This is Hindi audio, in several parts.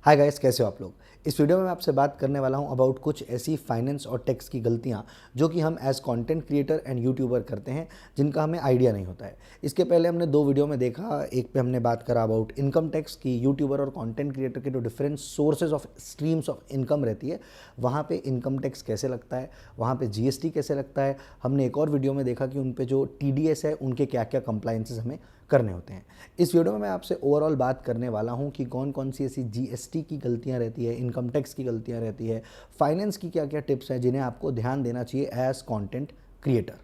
हाय गाइस, कैसे हो आप लोग। इस वीडियो में मैं आपसे बात करने वाला हूं अबाउट कुछ ऐसी फाइनेंस और टैक्स की गलतियां जो कि हम as content creator and YouTuber करते हैं, जिनका हमें आइडिया नहीं होता है। इसके पहले हमने दो वीडियो में देखा, एक पे हमने बात करा अबाउट इनकम टैक्स की। यूट्यूबर और कंटेंट क्रिएटर के जो different sources of streams of income रहती है, वहाँ पे इनकम टैक्स कैसे लगता है, वहाँ पे जीएसटी कैसे लगता है। हमने एक और वीडियो में देखा कि उन पे जो टीडीएस है, उनके क्या क्या कंप्लायंसेस हमें करने होते हैं। इस वीडियो में मैं आपसे ओवरऑल बात करने वाला हूं कि कौन कौन सी ऐसी जीएसटी की गलतियां रहती है, इनकम टैक्स की गलतियां रहती है, फाइनेंस की क्या क्या टिप्स हैं जिन्हें आपको ध्यान देना चाहिए as content creator.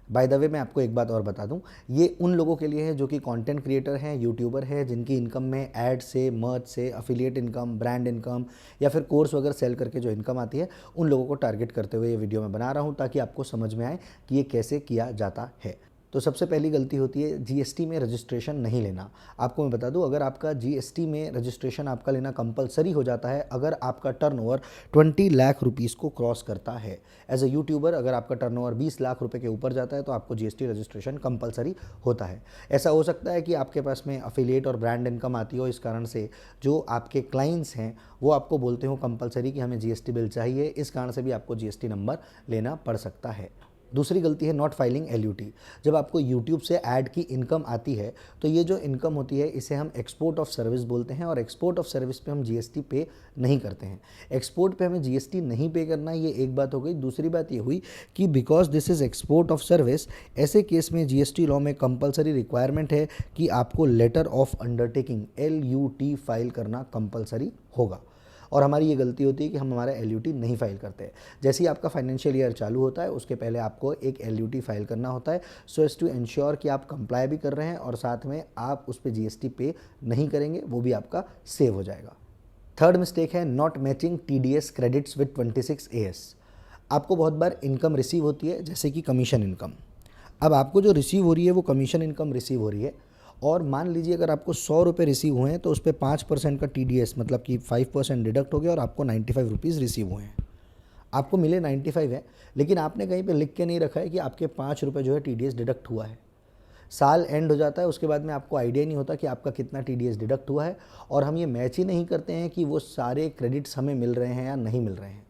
By the way, मैं आपको एक बात और बता दूं, ये उन लोगों के लिए है जो कि कंटेंट क्रिएटर हैं, यूट्यूबर हैं, जिनकी इनकम में ऐड से, मर्च से, अफिलिएट इनकम, ब्रांड इनकम या फिर कोर्स वगैरह सेल करके जो इनकम आती है, उन लोगों को टारगेट करते हुए ये वीडियो मैं बना रहा हूँ, ताकि आपको समझ में आए कि ये कैसे किया जाता है। तो सबसे पहली गलती होती है जीएसटी में रजिस्ट्रेशन नहीं लेना। आपको मैं बता दूं, अगर आपका जीएसटी में रजिस्ट्रेशन आपका लेना कंपलसरी हो जाता है अगर आपका टर्नओवर 20 लाख रुपीस को क्रॉस करता है। एज अ यूट्यूबर अगर आपका टर्नओवर 20 लाख रुपए के ऊपर जाता है तो आपको जीएसटी रजिस्ट्रेशन कंपलसरी होता है। ऐसा हो सकता है कि आपके पास में अफिलिएट और ब्रांड इनकम आती हो, इस कारण से जो आपके क्लाइंट्स हैं वो आपको बोलते हो कंपलसरी कि हमें जीएसटी बिल चाहिए, इस कारण से भी आपको जीएसटी नंबर लेना पड़ सकता है। दूसरी गलती है नॉट फाइलिंग एलयूटी। जब आपको यूट्यूब से ऐड की इनकम आती है तो ये जो इनकम होती है इसे हम एक्सपोर्ट ऑफ सर्विस बोलते हैं, और एक्सपोर्ट ऑफ सर्विस पे हम जीएसटी पे नहीं करते हैं। एक्सपोर्ट पे हमें जीएसटी नहीं पे करना, ये एक बात हो गई। दूसरी बात ये हुई कि because this is export of service, ऐसे केस में जीएसटी लॉ में कंपलसरी रिक्वायरमेंट है कि आपको letter of undertaking LUT file करना कंपलसरी होगा। और हमारी ये गलती होती है कि हम हमारा LUT नहीं फाइल करते। जैसे ही आपका फाइनेंशियल ईयर चालू होता है उसके पहले आपको एक LUT फाइल करना होता है, सो एज टू इंश्योर कि आप कंप्लाई भी कर रहे हैं और साथ में आप उस पर जीएसटी पे नहीं करेंगे, वो भी आपका सेव हो जाएगा। थर्ड मिस्टेक है not matching TDS credits with 26AS। आपको बहुत बार इनकम रिसीव होती है, जैसे कि कमीशन इनकम। अब आपको जो रिसीव हो रही है वो कमीशन इनकम रिसीव हो रही है, और मान लीजिए अगर आपको 100 रुपये रिसीव हुए हैं तो उस पर 5% का TDS मतलब कि 5% डिडक्ट हो गया और आपको 95 रुपीज़ रिसीव हुए हैं। आपको मिले 95 है, लेकिन आपने कहीं पे लिख के नहीं रखा है कि आपके 5 रुपये जो है TDS डिडक्ट हुआ है। साल एंड हो जाता है, उसके बाद में आपको आइडिया नहीं होता कि आपका कितना TDS डिडक्ट हुआ है, और हम ये मैच ही नहीं करते हैं कि वो सारे क्रेडिट्स हमें मिल रहे हैं या नहीं मिल रहे हैं।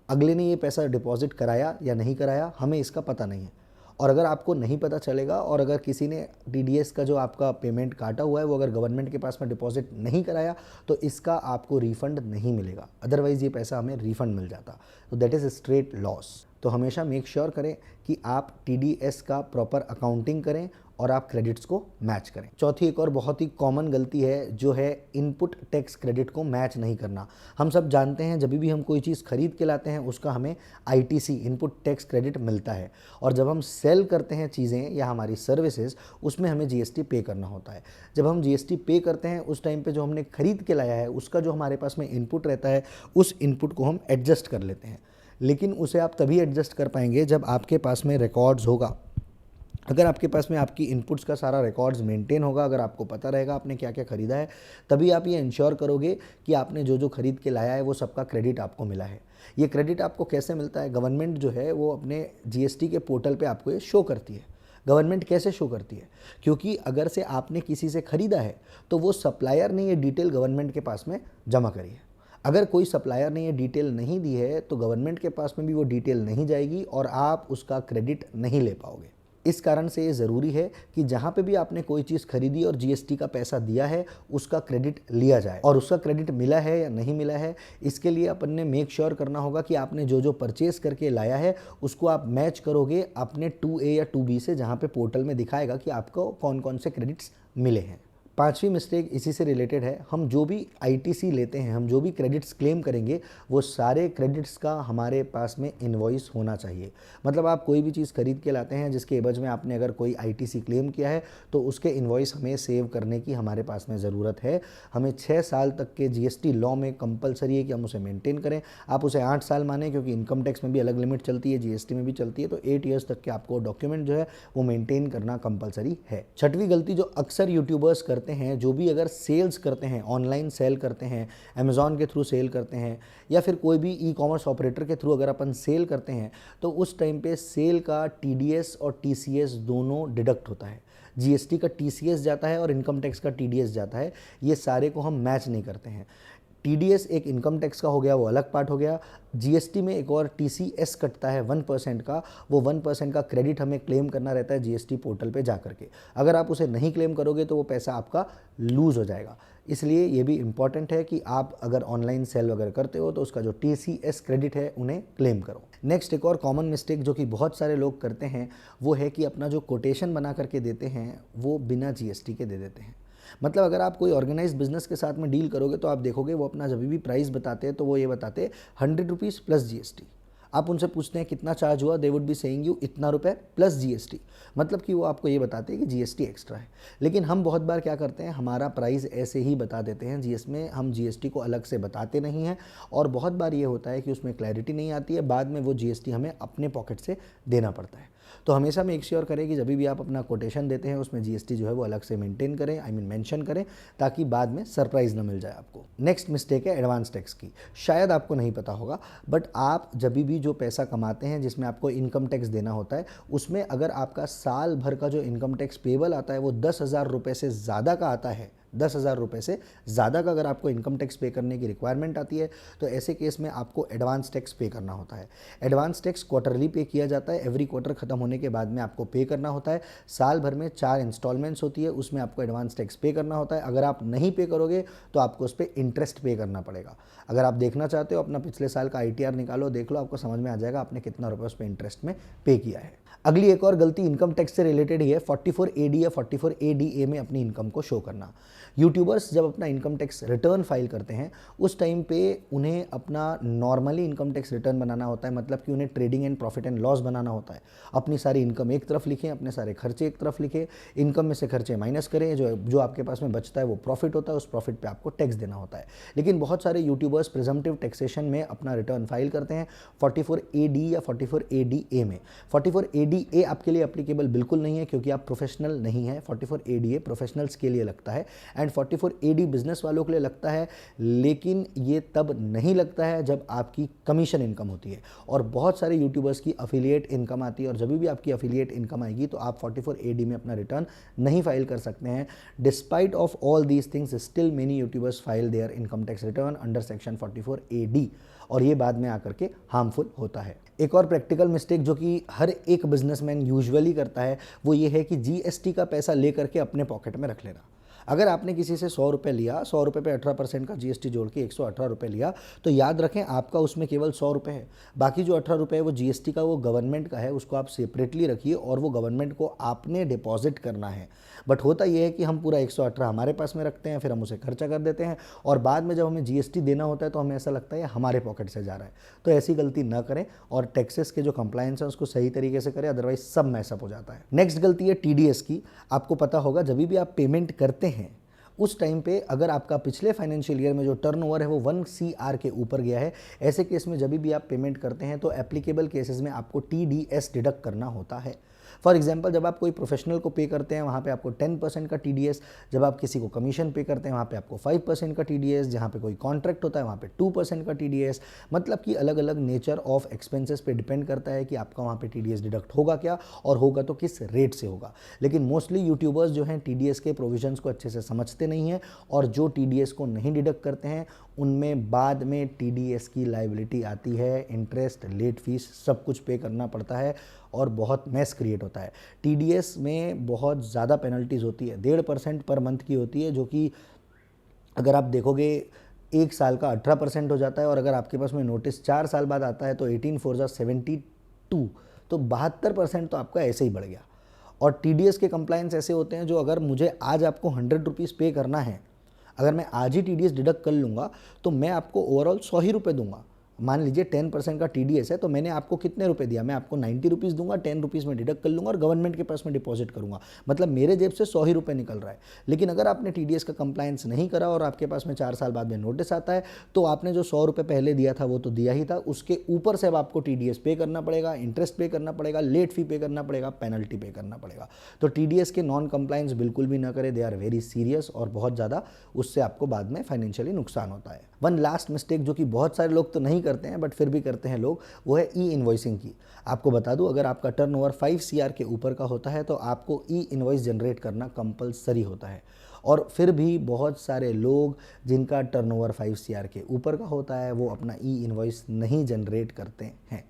अगले ने ये पैसा डिपॉजिट कराया या नहीं कराया, हमें इसका पता नहीं है। और अगर आपको नहीं पता चलेगा और अगर किसी ने TDS का जो आपका पेमेंट काटा हुआ है वो अगर गवर्नमेंट के पास में डिपॉजिट नहीं कराया तो इसका आपको रिफ़ंड नहीं मिलेगा, अदरवाइज़ ये पैसा हमें रिफ़ंड मिल जाता। तो दैट इज़ स्ट्रेट लॉस। तो हमेशा मेक श्योर करें कि आप TDS का प्रॉपर अकाउंटिंग करें और आप क्रेडिट्स को मैच करें। चौथी एक और बहुत ही कॉमन गलती है जो है इनपुट टैक्स क्रेडिट को मैच नहीं करना। हम सब जानते हैं जब भी हम कोई चीज़ खरीद के लाते हैं उसका हमें ITC इनपुट टैक्स क्रेडिट मिलता है, और जब हम सेल करते हैं चीज़ें या हमारी सर्विसेज उसमें हमें जीएसटी पे करना होता है। जब हम जीएसटी पे करते हैं उस टाइम पे जो हमने खरीद के लाया है उसका जो हमारे पास में इनपुट रहता है उस इनपुट को हम एडजस्ट कर लेते हैं, लेकिन उसे आप तभी एडजस्ट कर पाएंगे जब आपके पास में रिकॉर्ड्स होगा। अगर आपके पास में आपकी इनपुट्स का सारा रिकॉर्ड्स मेंटेन होगा, अगर आपको पता रहेगा आपने क्या क्या खरीदा है, तभी आप ये इंश्योर करोगे कि आपने जो जो खरीद के लाया है वो सबका क्रेडिट आपको मिला है। ये क्रेडिट आपको कैसे मिलता है? गवर्नमेंट जो है वो अपने जीएसटी के पोर्टल पे आपको ये शो करती है। गवर्नमेंट कैसे शो करती है? क्योंकि अगर से आपने किसी से ख़रीदा है तो वो सप्लायर ने ये डिटेल गवर्नमेंट के पास में जमा करी है। अगर कोई सप्लायर ने ये डिटेल नहीं दी है तो गवर्नमेंट के पास में भी वो डिटेल नहीं जाएगी और आप उसका क्रेडिट नहीं ले पाओगे। इस कारण से ये ज़रूरी है कि जहाँ पे भी आपने कोई चीज़ खरीदी और जीएसटी का पैसा दिया है उसका क्रेडिट लिया जाए, और उसका क्रेडिट मिला है या नहीं मिला है इसके लिए अपन ने मेक श्योर करना होगा कि आपने जो जो परचेस करके लाया है उसको आप मैच करोगे अपने 2A या 2B से, जहाँ पे पोर्टल में दिखाएगा कि आपको कौन कौन से क्रेडिट्स मिले हैं। पांचवी मिस्टेक इसी से रिलेटेड है, हम जो भी ITC लेते हैं, हम जो भी क्रेडिट्स क्लेम करेंगे वो सारे क्रेडिट्स का हमारे पास में इनवॉइस होना चाहिए। मतलब आप कोई भी चीज़ खरीद के लाते हैं जिसके एवज में आपने अगर कोई ITC क्लेम किया है तो उसके इनवॉइस हमें सेव करने की हमारे पास में ज़रूरत है। हमें 6 साल तक के GST लॉ में कंपलसरी है कि हम उसे मेंटेन करें। आप उसे 8 साल माने, क्योंकि इनकम टैक्स में भी अलग लिमिट चलती है, GST में भी चलती है, तो 8 ईयर्स तक के आपको डॉक्यूमेंट जो है वो मेंटेन करना कंपलसरी है। छठवीं गलती जो अक्सर यूट्यूबर्स करते हैं, जो भी अगर सेल्स करते हैं, ऑनलाइन सेल करते हैं, अमेज़ॉन के थ्रू सेल करते हैं या फिर कोई भी ई-कॉमर्स ऑपरेटर के थ्रू अगर अपन सेल करते हैं तो उस टाइम पे सेल का TDS और TCS दोनों डिडक्ट होता है। जीएसटी का TCS जाता है और इनकम टैक्स का TDS जाता है, ये सारे को हम मैच नहीं करते हैं। टीडीएस एक इनकम टैक्स का हो गया, वो अलग पार्ट हो गया। जीएसटी में एक और टीसीएस कटता है 1% का, वो 1% का क्रेडिट हमें क्लेम करना रहता है जीएसटी पोर्टल पे जा करके। अगर आप उसे नहीं क्लेम करोगे तो वो पैसा आपका लूज़ हो जाएगा। इसलिए ये भी इम्पॉर्टेंट है कि आप अगर ऑनलाइन सेल वगैरह करते हो तो उसका जो टीसीएस क्रेडिट है उन्हें क्लेम करो। नेक्स्ट एक और कॉमन मिस्टेक जो कि बहुत सारे लोग करते हैं वो है कि अपना जो कोटेशन बना करके देते हैं वो बिना जीएसटी के दे देते हैं। मतलब अगर आप कोई ऑर्गेनाइज बिजनेस के साथ में डील करोगे तो आप देखोगे वो अपना जब भी प्राइस बताते हैं तो वो ये बताते हैं 100 रुपीज़ प्लस जीएसटी। आप उनसे पूछते हैं कितना चार्ज हुआ, they would be saying you इतना रुपए प्लस जीएसटी। मतलब कि वो आपको ये बताते हैं कि जीएसटी एक्स्ट्रा है। लेकिन हम बहुत बार क्या करते हैं, हमारा प्राइस ऐसे ही बता देते हैं, जिसमें हम जीएसटी को अलग से बताते नहीं हैं। और बहुत बार ये होता है कि उसमें क्लैरिटी नहीं आती है, बाद में वो जीएसटी हमें अपने पॉकेट से देना पड़ता है। तो हमेशा मेक श्योर करें कि जब भी आप अपना कोटेशन देते हैं उसमें जीएसटी जो है वो अलग से मेंटेन करें, मेंशन करें, ताकि बाद में सरप्राइज ना मिल जाए आपको। नेक्स्ट मिस्टेक है एडवांस टैक्स की। शायद आपको नहीं पता होगा, बट आप जब भी जो पैसा कमाते हैं जिसमें आपको इनकम टैक्स देना होता है, उसमें अगर आपका साल भर का जो इनकम टैक्स पेबल आता है वो 10,000 रुपये से ज़्यादा का आता है, 10,000 रुपये से ज़्यादा का अगर आपको इनकम टैक्स पे करने की रिक्वायरमेंट आती है तो ऐसे केस में आपको एडवांस टैक्स पे करना होता है। एडवांस टैक्स क्वार्टरली पे किया जाता है, एवरी क्वार्टर ख़त्म होने के बाद में आपको पे करना होता है। साल भर में 4 इंस्टॉलमेंट्स होती है, उसमें आपको एडवांस टैक्स पे करना होता है। अगर आप नहीं पे करोगे तो आपको उस पर इंटरेस्ट पे करना पड़ेगा। अगर आप देखना चाहते हो अपना पिछले साल का ITR निकालो, देख लो, आपको समझ में आ जाएगा आपने कितना रुपये उस पर इंटरेस्ट में पे किया है। अगली एक और गलती इनकम टैक्स से रिलेटेड ही है, 44AD या 44ADA में अपनी इनकम को शो करना। यूट्यूबर्स जब अपना इनकम टैक्स रिटर्न फाइल करते हैं उस टाइम पे उन्हें अपना नॉर्मली इनकम टैक्स रिटर्न बनाना होता है, मतलब कि उन्हें trading and profit and loss बनाना होता है। अपनी सारी इनकम एक तरफ लिखें, अपने सारे खर्चे एक तरफ लिखें, इनकम में से खर्चे माइनस करें, जो आपके पास में बचता है वो प्रॉफिट होता है, उस प्रॉफिट पे आपको टैक्स देना होता है। लेकिन बहुत सारे यूट्यूबर्स प्रिजम्पटिव टैक्सेशन में अपना रिटर्न फाइल करते हैं 44AD या 44ADA में। 44ADA आपके लिए एप्लीकेबल बिल्कुल नहीं है क्योंकि आप प्रोफेशनल नहीं है। 44ADA प्रोफेशनल्स के लिए लगता है एंड 44AD बिजनेस वालों के लिए लगता है, लेकिन ये तब नहीं लगता है जब आपकी कमीशन इनकम होती है। और बहुत सारे यूट्यूबर्स की अफिलिएट इनकम आती है, और जब भी आपकी अफिलिएट इनकम आएगी तो आप 44AD में अपना रिटर्न नहीं फाइल कर सकते हैं। Despite of all these things still many YouTubers file there income tax return under section 44AD, और ये बाद में आकर के हार्मफुल होता है। एक और प्रैक्टिकल मिस्टेक जो कि हर एक बिजनेसमैन यूजुअली करता है वो ये है कि जीएसटी का पैसा लेकर के अपने पॉकेट में रख लेना। अगर आपने किसी से 100 रुपये लिया, 100 रुपये पे 18% का जीएसटी जोड़ के 118 रुपये लिया, तो याद रखें आपका उसमें केवल 100 रुपये है। बाकी जो 18 रुपये है वो जीएसटी का, वो गवर्नमेंट का है, उसको आप सेपरेटली रखिए और वो गवर्नमेंट को आपने डिपॉजिट करना है। बट होता ये है कि हम पूरा 118 हमारे पास में रखते हैं, फिर हम उसे खर्चा कर देते हैं और बाद में जब हमें जीएसटी देना होता है तो हमें ऐसा लगता है हमारे पॉकेट से जा रहा है। तो ऐसी गलती ना करें और टैक्सेस के जो कंप्लायंस है उसको सही तरीके से करें, अदरवाइज सब मैसअप हो जाता है। नेक्स्ट गलती है टीडीएस की। आपको पता होगा जब भी आप पेमेंट करते हैं उस टाइम पे अगर आपका पिछले फाइनेंशियल ईयर में जो टर्नओवर है वो 1 CR के ऊपर गया है, ऐसे केस में जब भी आप पेमेंट करते हैं तो एप्लीकेबल केसेस में आपको TDS डिडक्ट करना होता है। फॉर एग्जांपल, जब आप कोई प्रोफेशनल को पे करते हैं वहाँ पे आपको 10% का TDS, जब आप किसी को कमीशन पे करते हैं वहाँ पे आपको 5% का TDS, जहाँ पे कोई कॉन्ट्रैक्ट होता है वहाँ पे 2% का TDS। मतलब कि अलग अलग नेचर ऑफ एक्सपेंसेस पे डिपेंड करता है कि आपका वहाँ पे TDS डिडक्ट होगा क्या, और होगा तो किस रेट से होगा। लेकिन मोस्टली यूट्यूबर्स जो हैं TDS के प्रोविजंस को अच्छे से समझते नहीं हैं, और जो TDS को नहीं डिडक्ट करते हैं उनमें बाद में TDS की लायबिलिटी आती है, इंटरेस्ट, लेट फीस सब कुछ पे करना पड़ता है और बहुत मैस क्रिएट होता है। TDS में बहुत ज़्यादा पेनल्टीज़ होती है, 1.5% पर मंथ की होती है, जो कि अगर आप देखोगे एक साल का 18% हो जाता है, और अगर आपके पास में नोटिस 4 साल बाद आता है तो 18 4 जा 72, तो 72% तो आपका ऐसे ही बढ़ गया। और TDS के कंप्लायंस ऐसे होते हैं जो अगर मुझे आज आपको 100 रुपीज़ पे करना है, अगर मैं आज ही TDS डिडक्ट कर लूँगा तो मैं आपको ओवरऑल 100 ही रुपये दूंगा। मान लीजिए 10% का TDS है तो मैंने आपको कितने रुपए दिया, मैं आपको 90 रुपीज़ दूंगा, 10 रुपीज़ में डिडक्ट कर लूँगा और गवर्नमेंट के पास में डिपॉजिट करूँगा, मतलब मेरे जेब से 100 ही रुपये निकल रहा है। लेकिन अगर आपने TDS का कंप्लायंस नहीं करा और आपके पास में 4 साल बाद में नोटिस आता है तो आपने जो 100 रुपये पहले दिया था वो तो दिया ही था, उसके ऊपर से अब आपको TDS पे करना पड़ेगा, इंटरेस्ट पे करना पड़ेगा, लेट फी पे करना पड़ेगा, पेनल्टी पे करना पड़ेगा। तो TDS के नॉन कंप्लायंस बिल्कुल भी ना करें, दे आर वेरी सीरियस, और बहुत ज़्यादा उससे आपको बाद में फाइनेंशियली नुकसान होता है। वन लास्ट मिस्टेक जो कि बहुत सारे लोग तो नहीं करते हैं बट फिर भी करते हैं लोग, वो है ई-इन्वॉइसिंग की। आपको बता दूं, अगर आपका टर्नओवर 5 CR के ऊपर का होता है तो आपको ई-इन्वॉइस जनरेट करना कंपलसरी होता है। और फिर भी बहुत सारे लोग जिनका टर्नओवर 5 CR के ऊपर का होता है वो अपना ई इनवॉइस नहीं जनरेट करते हैं।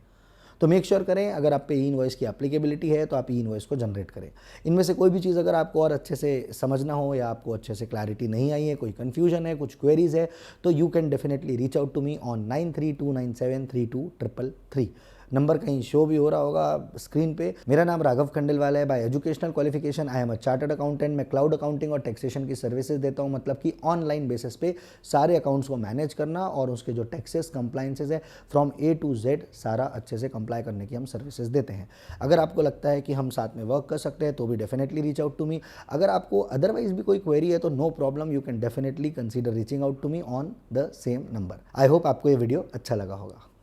तो मेक श्योर करें, अगर आप पे ई इनवॉइस की एप्लीकेबिलिटी है तो आप ई इनवॉइस को जनरेट करें। इनमें से कोई भी चीज़ अगर आपको और अच्छे से समझना हो या आपको अच्छे से क्लैरिटी नहीं आई है, कोई कन्फ्यूजन है, कुछ क्वेरीज है, तो you can definitely reach out to me on 9329732333। नंबर कहीं शो भी हो रहा होगा स्क्रीन पे। मेरा नाम राघव खंडेलवाल है। By educational qualification I am a chartered accountant. मैं क्लाउड अकाउंटिंग और टैक्सेशन की सर्विसेज देता हूँ, मतलब कि ऑनलाइन बेसिस पे सारे अकाउंट्स को मैनेज करना और उसके जो टैक्सेस कंप्लाइंसेज है फ्रॉम A to Z सारा अच्छे से कंप्लाई करने की हम सर्विसेज देते हैं। अगर आपको लगता है कि हम साथ में वर्क कर सकते हैं तो भी definitely reach out to me. अगर आपको अदरवाइज भी कोई क्वेरी है तो no problem, you can definitely consider reaching out to me on the same number. I hope आपको ये वीडियो अच्छा लगा होगा।